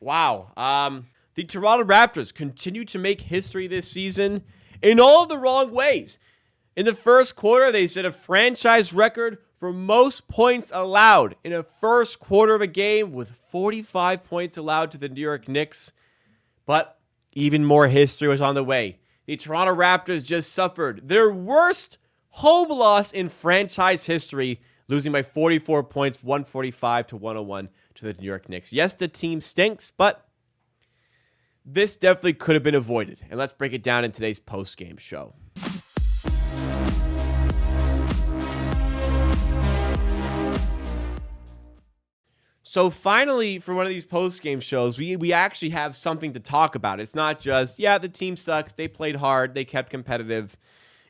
Wow. The Toronto Raptors continue to make history this season in all of the wrong ways. In the first quarter, they set a franchise record for most points allowed in a first quarter of a game with 45 points allowed to the New York Knicks. But even more history was on the way. The Toronto Raptors just suffered their worst home loss in franchise history, losing by 44 points, 145 to 101 to the New York Knicks. Yes, the team stinks, but this definitely could have been avoided. And let's break it down in today's post-game show. So finally, for one of these post-game shows, we actually have something to talk about. It's not just, yeah, the team sucks, they played hard, they kept competitive.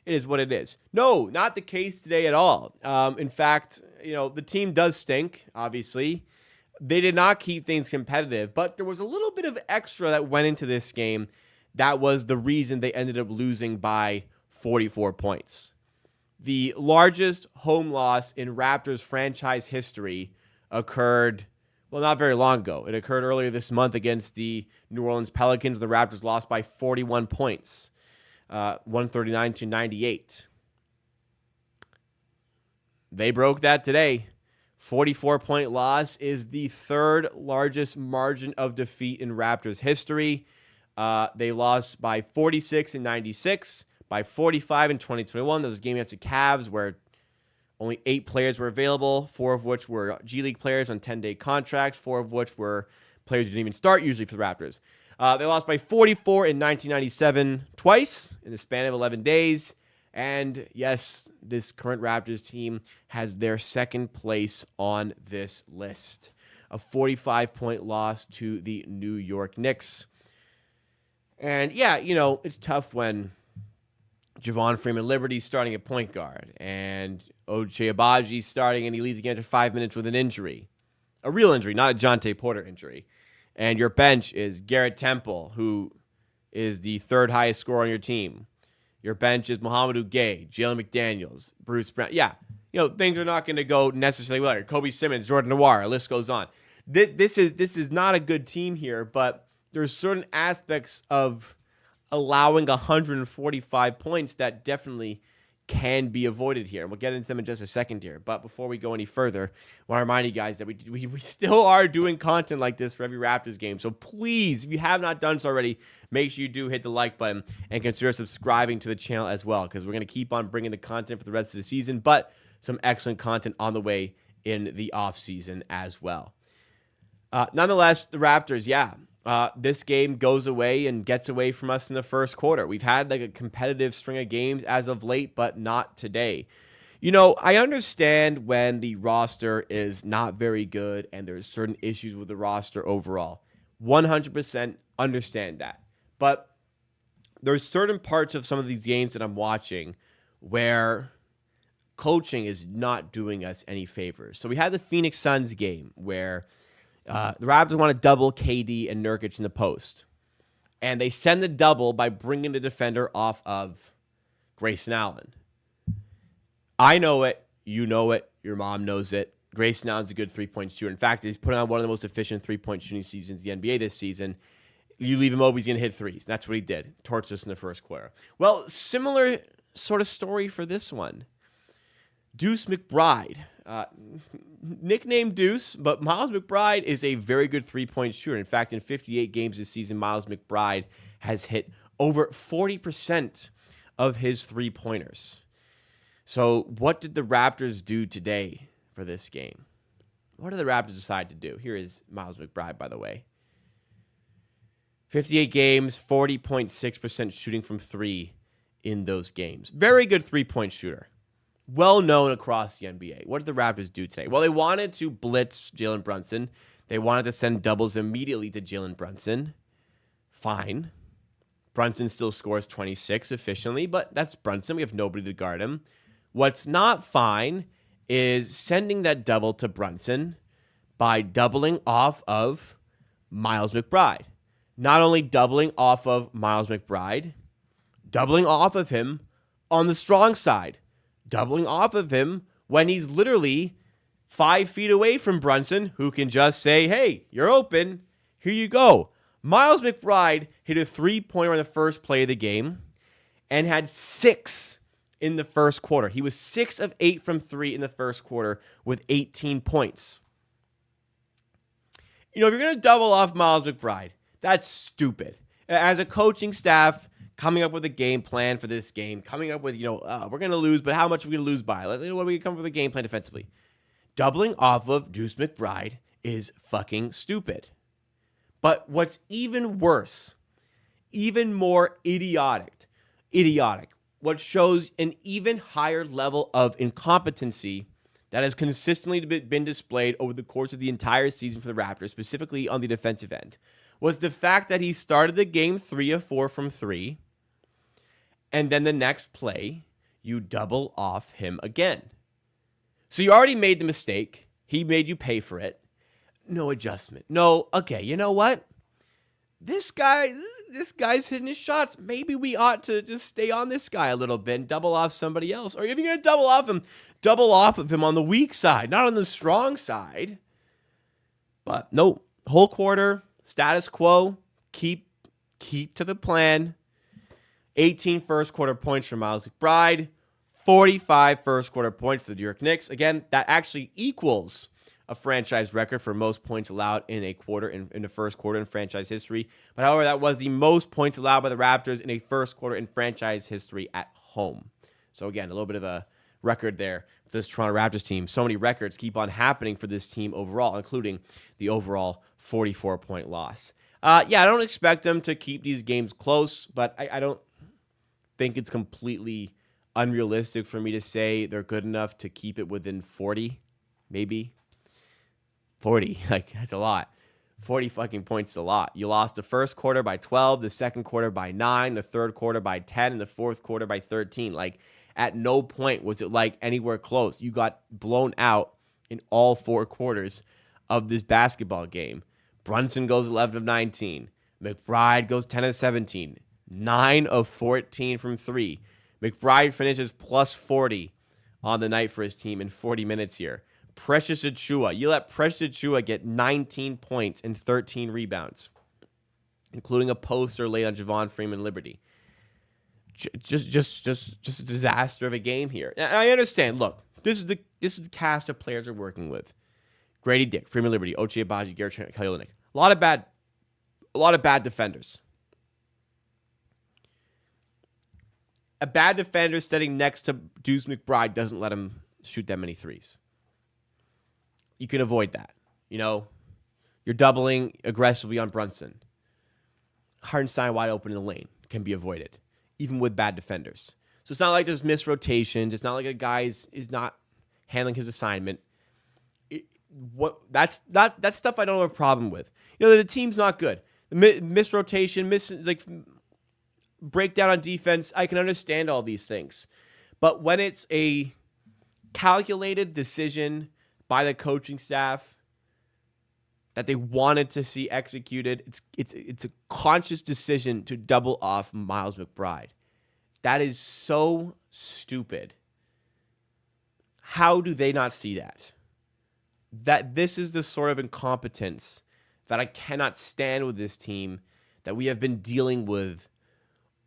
It is what it is. No, not the case today at all. In fact, the team does stink, obviously. They did not keep things competitive, but there was a little bit of extra that went into this game. That was the reason they ended up losing by 44 points. The largest home loss in Raptors franchise history occurred, well, not very long ago. It occurred earlier this month against the New Orleans Pelicans. The Raptors lost by 41 points, 139 to 98. They broke that today. 44-point loss is the third largest margin of defeat in Raptors history. They lost by 46 in 96, by 45 in 2021. That was a game against the Cavs where only 8 players were available, 4 of which were G League players on 10-day contracts, 4 of which were players who didn't even start usually for the Raptors. They lost by 44 in 1997 twice in the span of 11 days. And yes, this current Raptors team has their second place on this list. A 45-point loss to the New York Knicks. And yeah, it's tough when Javon Freeman-Liberty's starting at point guard and Ochai Agbaji's starting and he leaves again after 5 minutes with an injury. A real injury, not a Jonte Porter injury. And your bench is Garrett Temple, who is the third highest scorer on your team. Your bench is Mohamed Gay, Jalen McDaniels, Bruce Brown. Yeah, things are not going to go necessarily well. Kobe Simmons, Jordan Nwora, the list goes on. This is not a good team here, but there's certain aspects of allowing 145 points that definitely can be avoided here. And we'll get into them in just a second here. But before we go any further, I want to remind you guys that we still are doing content like this for every Raptors game. So please, if you have not done so already, make sure you do hit the like button and consider subscribing to the channel as well, because we're going to keep on bringing the content for the rest of the season, but some excellent content on the way in the offseason as well. Nonetheless, the Raptors, this game goes away and gets away from us in the first quarter. We've had a competitive string of games as of late, but not today. I understand when the roster is not very good and there's certain issues with the roster overall. 100% understand that. But there's certain parts of some of these games that I'm watching where coaching is not doing us any favors. So we had the Phoenix Suns game where the Raptors want to double KD and Nurkic in the post. And they send the double by bringing the defender off of Grayson Allen. I know it. You know it. Your mom knows it. Grayson Allen's a good three-point shooter. In fact, he's putting on one of the most efficient three-point shooting seasons in the NBA this season. You leave him open, he's going to hit threes. That's what he did. Torched us in the first quarter. Well, similar sort of story for this one. Deuce McBride. Nicknamed Deuce, but Miles McBride is a very good three-point shooter. In fact, in 58 games this season, Miles McBride has hit over 40% of his three-pointers. So what did the Raptors do today for this game? What did the Raptors decide to do? Here is Miles McBride, by the way. 58 games, 40.6% shooting from three in those games. Very good three-point shooter. Well known across the NBA. What did the Raptors do today? Well, they wanted to blitz Jalen Brunson. They wanted to send doubles immediately to Jalen Brunson. Fine. Brunson still scores 26 efficiently, but that's Brunson. We have nobody to guard him. What's not fine is sending that double to Brunson by doubling off of Miles McBride. Not only doubling off of Miles McBride, doubling off of him on the strong side. Doubling off of him when he's literally 5 feet away from Brunson, who can just say, hey, you're open. Here you go. Miles McBride hit a three-pointer on the first play of the game and had 6 in the first quarter. He was 6 of 8 from 3 in the first quarter with 18 points. If you're going to double off Miles McBride, that's stupid. As a coaching staff, coming up with a game plan for this game, coming up with, we're going to lose, but how much are we going to lose by? What are we going to come up with a game plan defensively? Doubling off of Deuce McBride is fucking stupid. But what's even worse, even more idiotic, what shows an even higher level of incompetency that has consistently been displayed over the course of the entire season for the Raptors, specifically on the defensive end, was the fact that he started the game 3 of 4 from 3, and then the next play, you double off him again. So you already made the mistake. He made you pay for it. No adjustment. No, okay, you know what? This guy's hitting his shots. Maybe we ought to just stay on this guy a little bit and double off somebody else. Or if you're going to double off of him on the weak side, not on the strong side. But no, whole quarter, status quo, keep to the plan. 18 first quarter points for Miles McBride, 45 first quarter points for the New York Knicks. Again, that actually equals a franchise record for most points allowed in a quarter in the first quarter in franchise history. But however, that was the most points allowed by the Raptors in a first quarter in franchise history at home. So again, a little bit of a record there for this Toronto Raptors team. So many records keep on happening for this team overall, including the overall 44-point loss. I don't expect them to keep these games close, but I don't think it's completely unrealistic for me to say they're good enough to keep it within 40, maybe. 40, that's a lot. 40 fucking points is a lot. You lost the first quarter by 12, the second quarter by 9, the third quarter by 10, and the fourth quarter by 13. At no point was it anywhere close. You got blown out in all 4 quarters of this basketball game. Brunson goes 11 of 19. McBride goes 10 of 17. 9 of 14 from 3. McBride finishes plus 40 on the night for his team in 40 minutes here. Precious Achiuwa. You let Precious Achiuwa get 19 points and 13 rebounds, including a poster late on Javon Freeman Liberty. Just a disaster of a game here. And I understand. Look, this is the cast of players we're working with. Gradey Dick, Freeman Liberty, Ochai Agbaji, Garrett Trent, Kelly Olynyk. A lot of bad defenders. A bad defender standing next to Deuce McBride doesn't let him shoot that many threes. You can avoid that. You're doubling aggressively on Brunson. Hartenstein wide open in the lane can be avoided, even with bad defenders. So it's not like there's missed rotations. It's not like a guy is not handling his assignment. That's stuff I don't have a problem with. The team's not good. The missed rotation, breakdown on defense, I can understand all these things. But when it's a calculated decision by the coaching staff that they wanted to see executed, it's a conscious decision to double off Miles McBride. That is so stupid. How do they not see that? That this is the sort of incompetence that I cannot stand with this team that we have been dealing with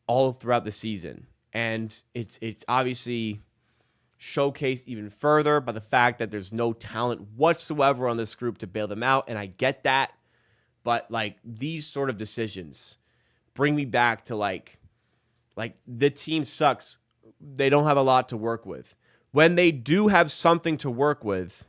all throughout the season. And it's obviously showcased even further by the fact that there's no talent whatsoever on this group to bail them out. And I get that. But these sort of decisions bring me back to the team sucks. They don't have a lot to work with. When they do have something to work with,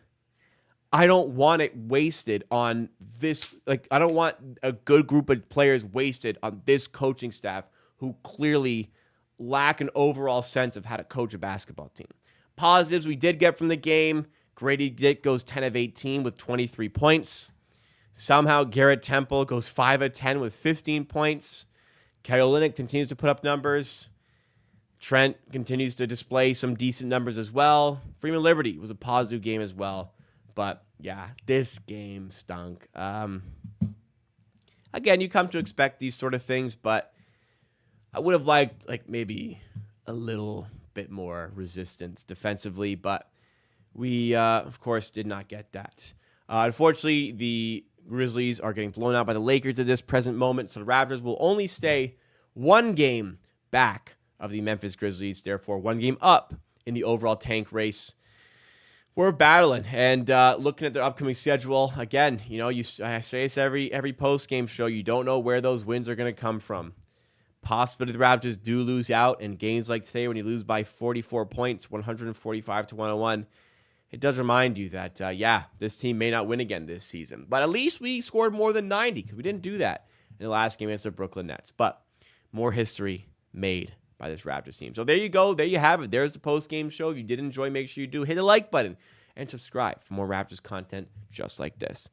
I don't want it wasted on this. I don't want a good group of players wasted on this coaching staff who clearly lack an overall sense of how to coach a basketball team. Positives we did get from the game. Gradey Dick goes 10 of 18 with 23 points. Somehow Garrett Temple goes 5 of 10 with 15 points. Kelly Olynyk continues to put up numbers. Trent continues to display some decent numbers as well. Freeman Liberty was a positive game as well. But, yeah, this game stunk. Again, you come to expect these sort of things, but I would have liked maybe a little bit more resistance defensively, but we, of course, did not get that. Unfortunately, the Grizzlies are getting blown out by the Lakers at this present moment, so the Raptors will only stay one game back of the Memphis Grizzlies, therefore one game up in the overall tank race. We're battling, and looking at the upcoming schedule, again, I say this every post-game show, you don't know where those wins are going to come from. Possibly the Raptors do lose out in games like today when you lose by 44 points, 145-101. It does remind you that, this team may not win again this season. But at least we scored more than 90 because we didn't do that in the last game against the Brooklyn Nets. But more history made by this Raptors team. So there you go. There you have it. There's the post-game show. If you did enjoy, make sure you do hit the like button and subscribe for more Raptors content just like this.